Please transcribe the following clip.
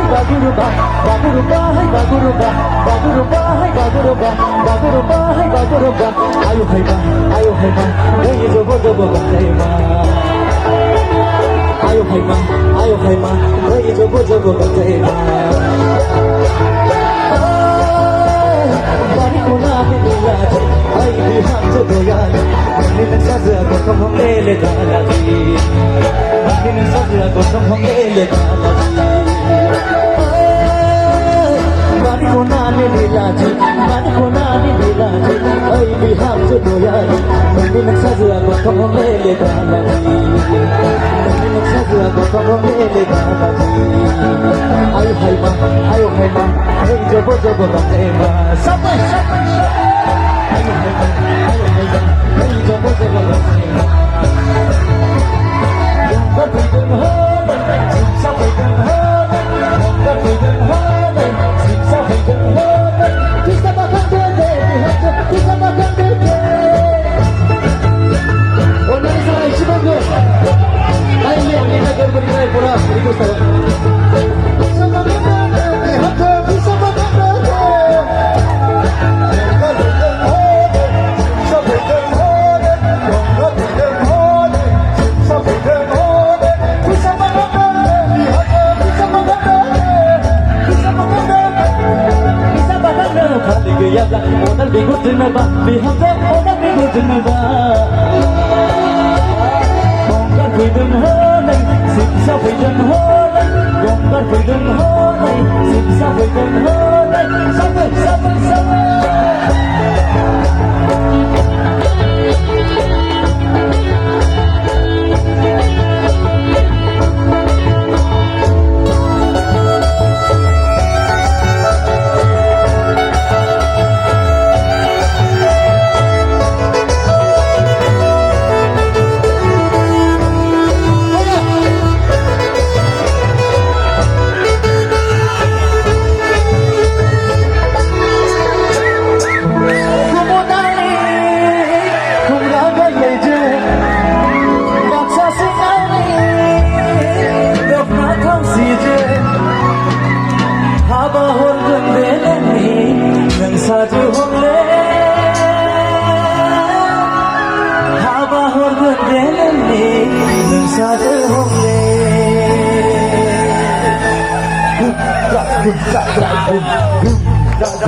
baguruba, baguruba, hai baguruba, baguruba, hai baguruba, baguruba, hai baguruba. Ayo hai ma, hey jogo jogo hai ma. Ayo hai ma, hey jogo jogo hai ma. Bari ko na pinila, ay bihang jogo yan. Hindi sa ako kung hele dalagi. Hindi sa ako kung hele dalagi. Bari ko na pinila, ay bihang jogo yan. Hindi sa ako kung hele dalagi. Hindi sa ako kung hele dalagi. Ayo hai ma, hey jogo jogo hai ma. Sabay, sabay, ayo hai ma, hey jogo jogo hai ma. Yang berbeda hai, cinta beda hai, yang berbeda hai, cinta beda hai. Kita bakal beda, kita bakal beda. Oh nari sana isi bagus. Ayo yang kita berbeda pula, ikut saya. Ondan bir gudun ba, bir hafta ondan bir gudun ba. Gonggar koydum hanay, simsa koydum hanay. Gonggar koydum hanay, simsa koydum hanay. Sabır, sabır, sabır. Saju homle, haba horgun denli, saju homle. Kasih